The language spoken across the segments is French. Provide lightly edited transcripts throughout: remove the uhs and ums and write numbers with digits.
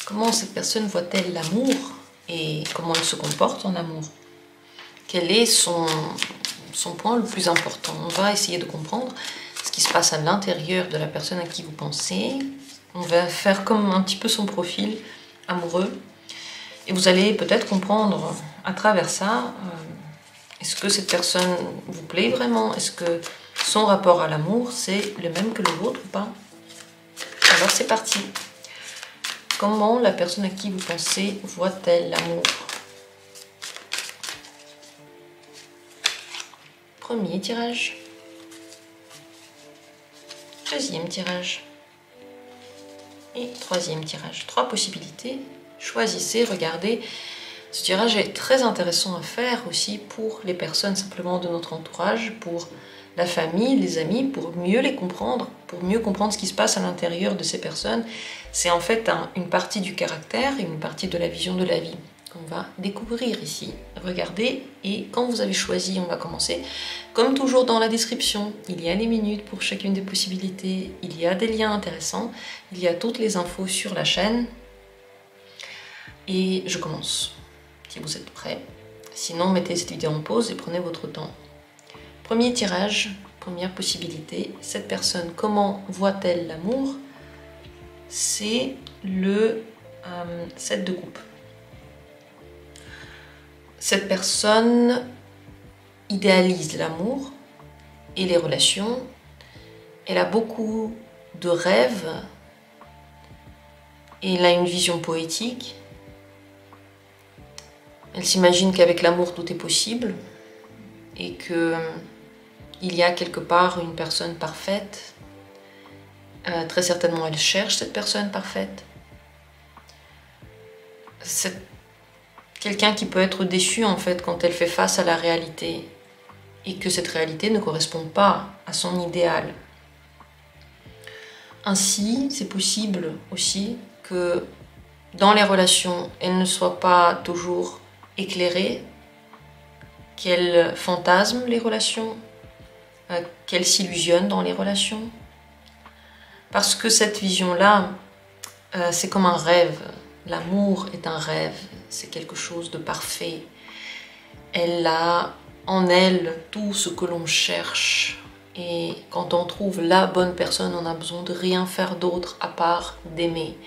Comment cette personne voit-elle l'amour et comment elle se comporte en amour? Quel est son point le plus important? On va essayer de comprendre ce qui se passe à l'intérieur de la personne à qui vous pensez. On va faire comme un petit peu son profil amoureux. Et vous allez peut-être comprendre à travers ça, est-ce que cette personne vous plaît vraiment? Est-ce que son rapport à l'amour, c'est le même que le vôtre ou pas? Alors c'est parti. Comment la personne à qui vous pensez voit-elle l'amour? Premier tirage. Deuxième tirage. Et troisième tirage. 3 possibilités. Choisissez, regardez. Ce tirage est très intéressant à faire aussi pour les personnes simplement de notre entourage, pour la famille, les amis, pour mieux les comprendre, pour mieux comprendre ce qui se passe à l'intérieur de ces personnes. C'est en fait une partie du caractère et une partie de la vision de la vie qu'on va découvrir ici. Regardez, et quand vous avez choisi, on va commencer. Comme toujours dans la description, il y a les minutes pour chacune des possibilités, il y a des liens intéressants, il y a toutes les infos sur la chaîne. Et je commence, si vous êtes prêts. Sinon, mettez cette vidéo en pause et prenez votre temps. Premier tirage, première possibilité. Cette personne, comment voit-elle l'amour? C'est le 7 de coupe. Cette personne idéalise l'amour et les relations. Elle a beaucoup de rêves. Et elle a une vision poétique. Elle s'imagine qu'avec l'amour tout est possible et que il y a quelque part une personne parfaite. Très certainement, elle cherche cette personne parfaite. C'est quelqu'un qui peut être déçu en fait quand elle fait face à la réalité et que cette réalité ne correspond pas à son idéal. Ainsi, c'est possible aussi que dans les relations, elle ne soit pas toujours éclairée, qu'elle fantasme les relations, qu'elle s'illusionne dans les relations. Parce que cette vision-là, c'est comme un rêve. L'amour est un rêve, c'est quelque chose de parfait. Elle a en elle tout ce que l'on cherche. Et quand on trouve la bonne personne, on n'a besoin de rien faire d'autre à part d'aimer.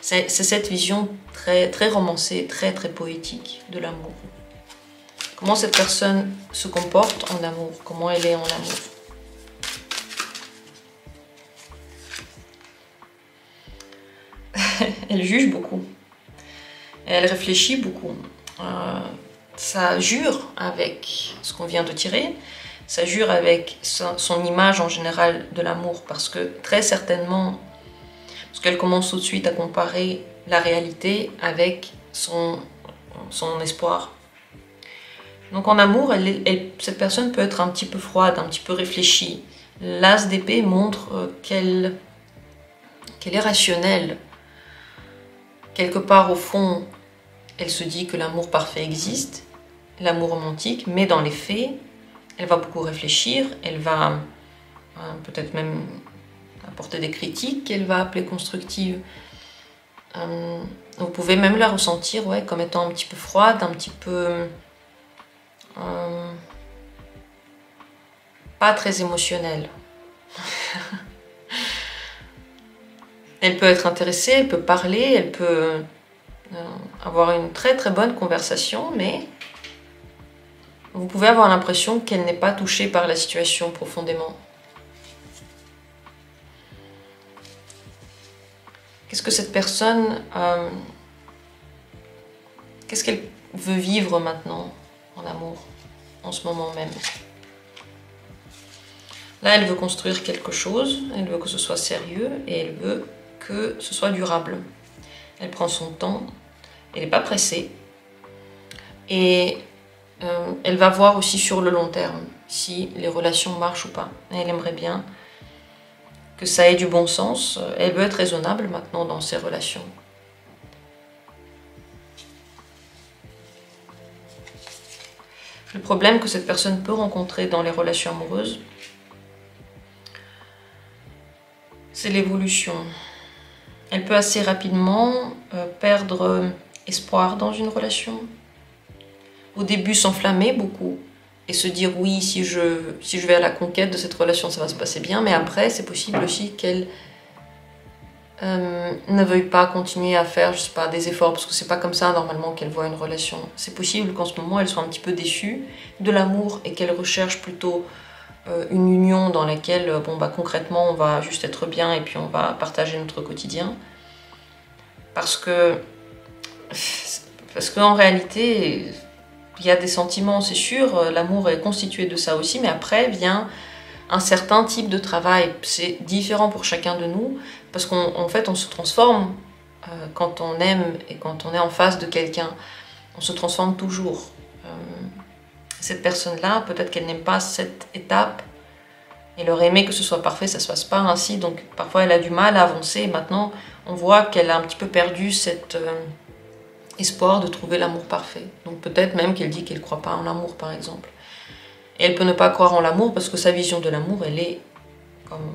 C'est cette vision très, très romancée, très, très poétique de l'amour. Comment cette personne se comporte en amour? Comment elle est en amour? Elle juge beaucoup. Elle réfléchit beaucoup. Ça jure avec ce qu'on vient de tirer. Ça jure avec son image en général de l'amour. Parce que très certainement, parce qu'elle commence tout de suite à comparer la réalité avec son espoir. Donc en amour, cette personne peut être un petit peu froide, un petit peu réfléchie. L'as d'épée montre qu'elle est rationnelle. Quelque part au fond, elle se dit que l'amour parfait existe, l'amour romantique, mais dans les faits, elle va beaucoup réfléchir, elle va peut-être même apporter des critiques qu'elle va appeler constructives. Vous pouvez même la ressentir comme étant un petit peu froide, un petit peu pas très émotionnelle. Elle peut être intéressée, elle peut parler, elle peut avoir une très très bonne conversation, mais vous pouvez avoir l'impression qu'elle n'est pas touchée par la situation profondément. Qu'est-ce que cette personne, qu'est-ce qu'elle veut vivre maintenant en amour, en ce moment même? Là, elle veut construire quelque chose, elle veut que ce soit sérieux et elle veut que ce soit durable. Elle prend son temps, elle n'est pas pressée et elle va voir aussi sur le long terme si les relations marchent ou pas. Elle aimerait bien que ça ait du bon sens. Elle veut être raisonnable maintenant dans ses relations. Le problème que cette personne peut rencontrer dans les relations amoureuses, c'est l'évolution. elle peut assez rapidement perdre espoir dans une relation. Au début, s'enflammer beaucoup et se dire oui, si je vais à la conquête de cette relation, ça va se passer bien. Mais après, c'est possible aussi qu'elle ne veuille pas continuer à faire, je sais pas, des efforts, parce que c'est pas comme ça normalement qu'elle voit une relation. C'est possible qu'en ce moment, elle soit un petit peu déçue de l'amour et qu'elle recherche plutôt une union dans laquelle, bon, bah, concrètement, on va juste être bien et puis on va partager notre quotidien. Parce qu'en réalité, il y a des sentiments, c'est sûr, l'amour est constitué de ça aussi, mais après vient un certain type de travail. C'est différent pour chacun de nous, parce qu'en fait, on se transforme quand on aime et quand on est en face de quelqu'un. On se transforme toujours. Cette personne-là, peut-être qu'elle n'aime pas cette étape. Elle aurait aimé que ce soit parfait, ça ne se passe pas ainsi. Donc parfois, elle a du mal à avancer. Et maintenant, on voit qu'elle a un petit peu perdu cet espoir de trouver l'amour parfait. Donc peut-être même qu'elle dit qu'elle ne croit pas en l'amour, par exemple. Et elle peut ne pas croire en l'amour parce que sa vision de l'amour, elle est comme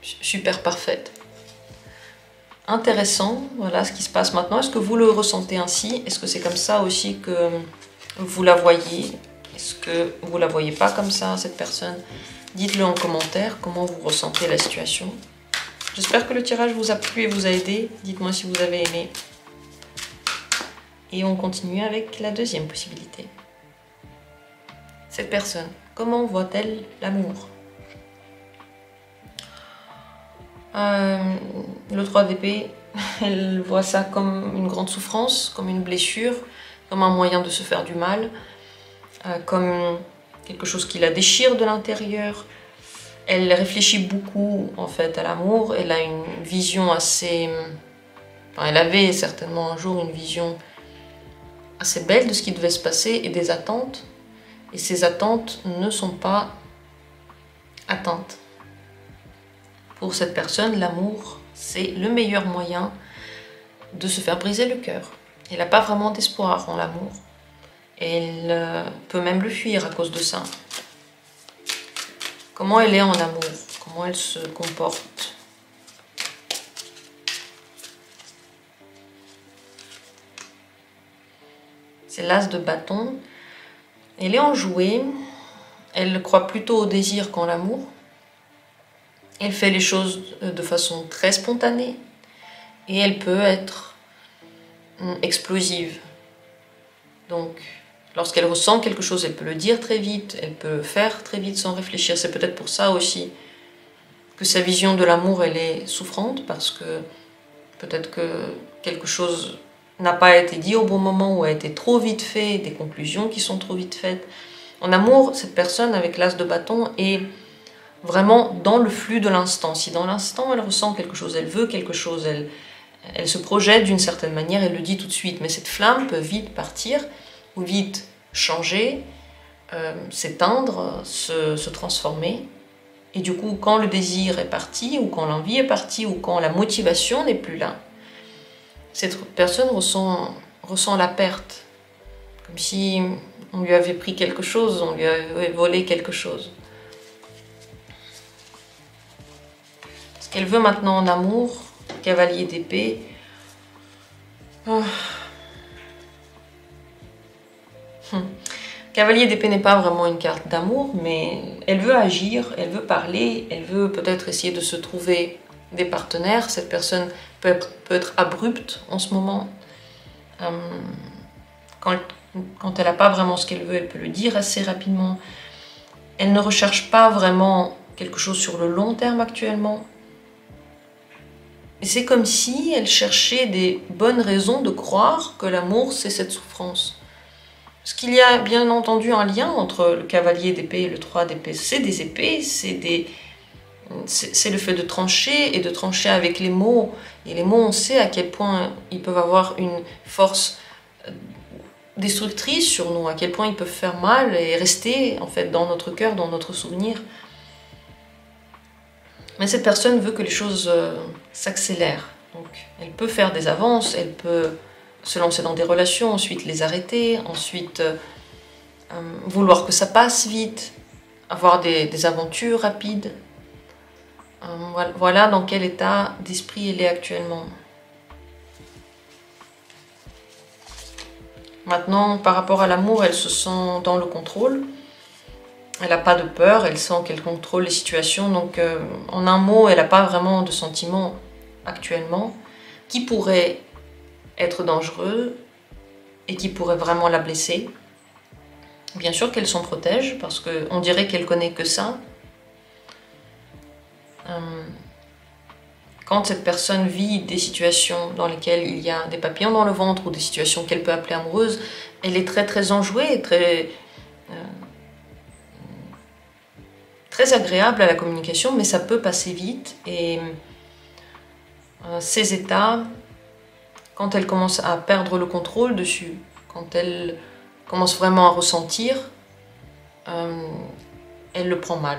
super parfaite. Intéressant, voilà ce qui se passe maintenant. Est-ce que vous le ressentez ainsi? Est-ce que c'est comme ça aussi que vous la voyez? Est-ce que vous la voyez pas comme ça, cette personne? Dites-le en commentaire, comment vous ressentez la situation. J'espère que le tirage vous a plu et vous a aidé. Dites-moi si vous avez aimé. Et on continue avec la deuxième possibilité. Cette personne, comment voit-elle l'amour? Le 3 d'épée, elle voit ça comme une grande souffrance, comme une blessure, comme un moyen de se faire du mal, comme quelque chose qui la déchire de l'intérieur. Elle réfléchit beaucoup en fait à l'amour, elle a une vision assez... Enfin, elle avait certainement un jour une vision assez belle de ce qui devait se passer et des attentes. Et ces attentes ne sont pas atteintes. Pour cette personne, l'amour, c'est le meilleur moyen de se faire briser le cœur. Elle n'a pas vraiment d'espoir en l'amour. Elle peut même le fuir à cause de ça. Comment elle est en amour? Comment elle se comporte? C'est l'as de bâton. Elle est enjouée. Elle croit plutôt au désir qu'en l'amour. Elle fait les choses de façon très spontanée. Et elle peut être explosive. Donc, lorsqu'elle ressent quelque chose, elle peut le dire très vite. Elle peut faire très vite sans réfléchir. C'est peut-être pour ça aussi que sa vision de l'amour, elle est souffrante. Parce que peut-être que quelque chose n'a pas été dit au bon moment ou a été trop vite fait, des conclusions qui sont trop vite faites. En amour, cette personne avec l'as de bâton est vraiment dans le flux de l'instant. Si dans l'instant, elle ressent quelque chose, elle veut quelque chose, elle se projette d'une certaine manière, elle le dit tout de suite. Mais cette flamme peut vite partir ou vite changer, s'éteindre, se transformer. Et du coup, quand le désir est parti, ou quand l'envie est partie, ou quand la motivation n'est plus là, cette personne ressent la perte. Comme si on lui avait pris quelque chose, on lui avait volé quelque chose. Ce qu'elle veut maintenant en amour, cavalier d'épée. Cavalier d'épée n'est pas vraiment une carte d'amour, mais elle veut agir, elle veut parler, elle veut peut-être essayer de se trouver des partenaires. Cette personne peut être abrupte en ce moment. Quand elle n'a pas vraiment ce qu'elle veut, elle peut le dire assez rapidement. Elle ne recherche pas vraiment quelque chose sur le long terme actuellement. Et c'est comme si elle cherchait des bonnes raisons de croire que l'amour, c'est cette souffrance. Parce qu'il y a bien entendu un lien entre le cavalier d'épée et le 3 d'épée. C'est des épées, c'est le fait de trancher et de trancher avec les mots. Et les mots, on sait à quel point ils peuvent avoir une force destructrice sur nous, à quel point ils peuvent faire mal et rester en fait dans notre cœur, dans notre souvenir. Mais cette personne veut que les choses s'accélèrent. Donc, elle peut faire des avances, elle peut se lancer dans des relations, ensuite les arrêter, ensuite vouloir que ça passe vite, avoir des aventures rapides. Voilà dans quel état d'esprit elle est actuellement. Maintenant, par rapport à l'amour, elle se sent dans le contrôle. Elle n'a pas de peur, elle sent qu'elle contrôle les situations. Donc, en un mot, elle n'a pas vraiment de sentiments actuellement qui pourraient être dangereux et qui pourraient vraiment la blesser. Bien sûr qu'elle s'en protège parce qu'on dirait qu'elle connaît que ça. Quand cette personne vit des situations dans lesquelles il y a des papillons dans le ventre ou des situations qu'elle peut appeler amoureuses, elle est très très enjouée, très agréable à la communication, mais ça peut passer vite. Et ces états, quand elle commence à perdre le contrôle dessus, quand elle commence vraiment à ressentir, elle le prend mal,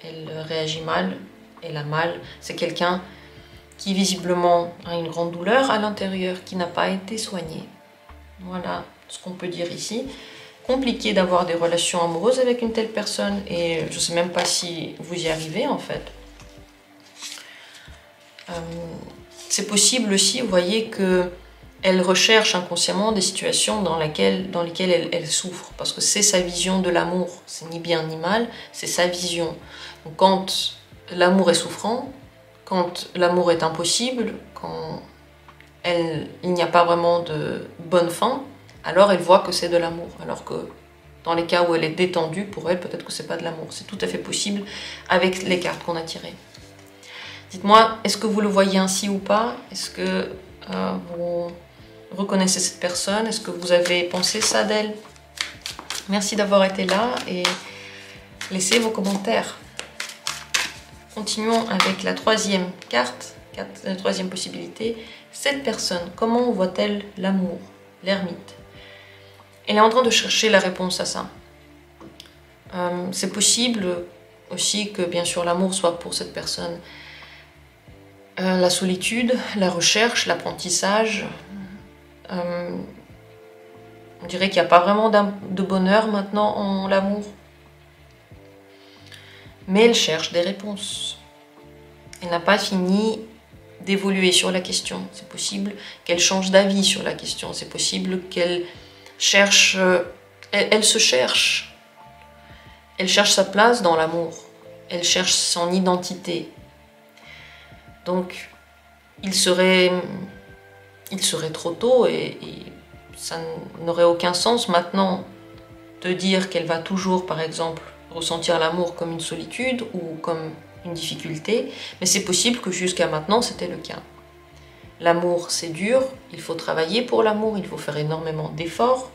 elle réagit mal, elle a mal. C'est quelqu'un qui visiblement a une grande douleur à l'intérieur, qui n'a pas été soignée. Voilà ce qu'on peut dire ici. Compliqué d'avoir des relations amoureuses avec une telle personne, et je ne sais même pas si vous y arrivez en fait. C'est possible aussi, vous voyez, qu'elle recherche inconsciemment des situations dans lesquelles elle souffre, parce que c'est sa vision de l'amour, c'est ni bien ni mal, c'est sa vision. Donc quand l'amour est souffrant, quand l'amour est impossible, quand il n'y a pas vraiment de bonne fin, alors elle voit que c'est de l'amour. Alors que dans les cas où elle est détendue, pour elle, peut-être que c'est pas de l'amour. C'est tout à fait possible avec les cartes qu'on a tirées. Dites-moi, est-ce que vous le voyez ainsi ou pas? Est-ce que vous reconnaissez cette personne? Est-ce que vous avez pensé ça d'elle? Merci d'avoir été là et laissez vos commentaires. Continuons avec la troisième carte, la troisième possibilité. Cette personne, comment voit-elle l'amour? L'ermite. Elle est en train de chercher la réponse à ça. C'est possible aussi que, bien sûr, l'amour soit pour cette personne la solitude, la recherche, l'apprentissage. On dirait qu'il n'y a pas vraiment de bonheur maintenant en l'amour. Mais elle cherche des réponses. Elle n'a pas fini d'évoluer sur la question. C'est possible qu'elle change d'avis sur la question. C'est possible qu'elle cherche... Elle se cherche. Elle cherche sa place dans l'amour. Elle cherche son identité. Donc, il serait trop tôt et ça n'aurait aucun sens maintenant de dire qu'elle va toujours, par exemple, ressentir l'amour comme une solitude ou comme une difficulté, mais c'est possible que jusqu'à maintenant, c'était le cas. L'amour, c'est dur, il faut travailler pour l'amour, il faut faire énormément d'efforts.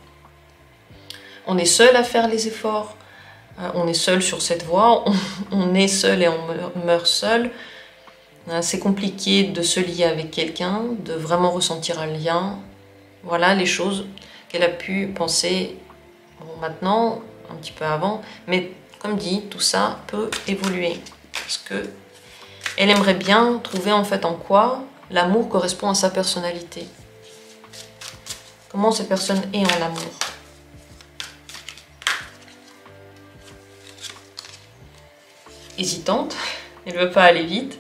On est seul à faire les efforts, on est seul sur cette voie, on est seul et on meurt seul. C'est compliqué de se lier avec quelqu'un, de vraiment ressentir un lien. Voilà les choses qu'elle a pu penser maintenant, un petit peu avant. Mais comme dit, tout ça peut évoluer. Parce que elle aimerait bien trouver en fait en quoi l'amour correspond à sa personnalité. Comment cette personne est en amour. Hésitante, elle ne veut pas aller vite.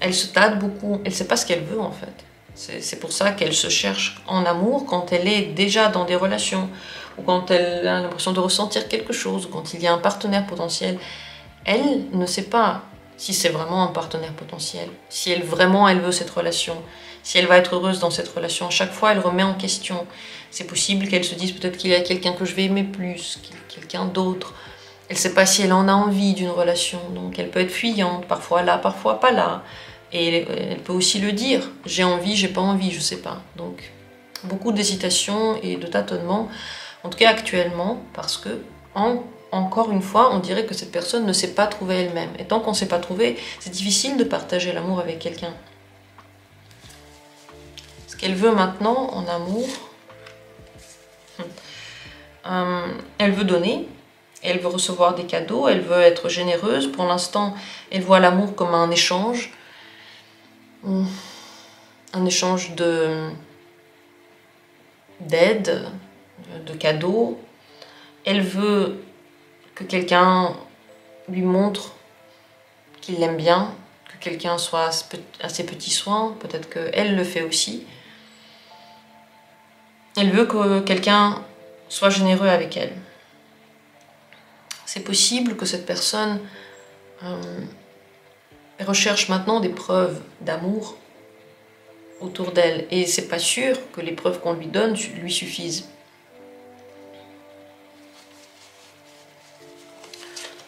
Elle se tâte beaucoup, elle ne sait pas ce qu'elle veut en fait. C'est pour ça qu'elle se cherche en amour quand elle est déjà dans des relations, ou quand elle a l'impression de ressentir quelque chose, ou quand il y a un partenaire potentiel. Elle ne sait pas si c'est vraiment un partenaire potentiel, si elle veut cette relation, si elle va être heureuse dans cette relation. À chaque fois, elle remet en question. C'est possible qu'elle se dise peut-être qu'il y a quelqu'un que je vais aimer plus, quelqu'un d'autre. Elle ne sait pas si elle en a envie d'une relation, donc elle peut être fuyante, parfois là, parfois pas là. Et elle peut aussi le dire, j'ai envie, j'ai pas envie, je sais pas. Donc beaucoup d'hésitation et de tâtonnement, en tout cas actuellement, parce que encore une fois, on dirait que cette personne ne s'est pas trouvée elle-même. Et tant qu'on ne s'est pas trouvé, c'est difficile de partager l'amour avec quelqu'un. Ce qu'elle veut maintenant en amour, elle veut donner. Elle veut recevoir des cadeaux, elle veut être généreuse. Pour l'instant, elle voit l'amour comme un échange d'aide, de cadeaux. Elle veut que quelqu'un lui montre qu'il l'aime bien, que quelqu'un soit à ses petits soins. Peut-être qu'elle le fait aussi. Elle veut que quelqu'un soit généreux avec elle. C'est possible que cette personne recherche maintenant des preuves d'amour autour d'elle. Et c'est pas sûr que les preuves qu'on lui donne lui suffisent.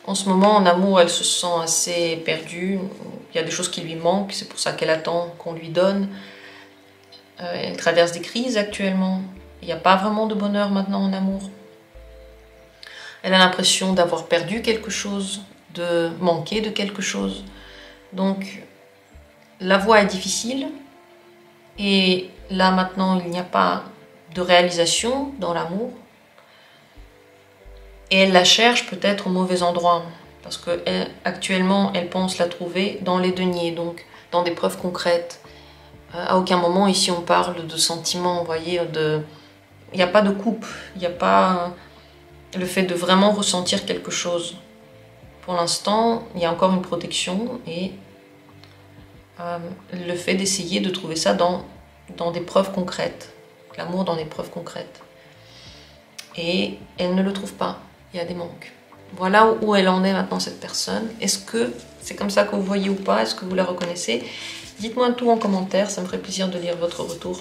En ce moment, en amour, elle se sent assez perdue. Il y a des choses qui lui manquent, c'est pour ça qu'elle attend qu'on lui donne. Elle traverse des crises actuellement. Il n'y a pas vraiment de bonheur maintenant en amour. Elle a l'impression d'avoir perdu quelque chose, de manquer de quelque chose. Donc, la voie est difficile. Et là, maintenant, il n'y a pas de réalisation dans l'amour. Et elle la cherche peut-être au mauvais endroit. Parce qu'actuellement, elle pense la trouver dans les deniers, donc dans des preuves concrètes. À aucun moment, ici, on parle de sentiments, vous voyez, il n'y a pas de coupe, il n'y a pas le fait de vraiment ressentir quelque chose. Pour l'instant, il y a encore une protection et le fait d'essayer de trouver ça dans des preuves concrètes. L'amour dans des preuves concrètes. Et elle ne le trouve pas, il y a des manques. Voilà où elle en est maintenant, cette personne. Est-ce que c'est comme ça que vous voyez ou pas? Est-ce que vous la reconnaissez? Dites-moi tout en commentaire, ça me ferait plaisir de lire votre retour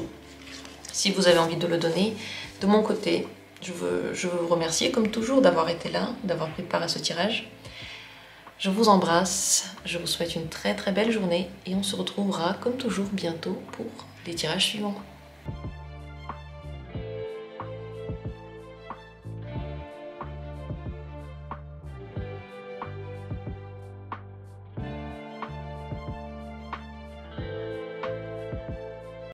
si vous avez envie de le donner. De mon côté, je veux vous remercier comme toujours d'avoir été là, d'avoir pris part à ce tirage. Je vous embrasse, je vous souhaite une très très belle journée et on se retrouvera comme toujours bientôt pour les tirages suivants.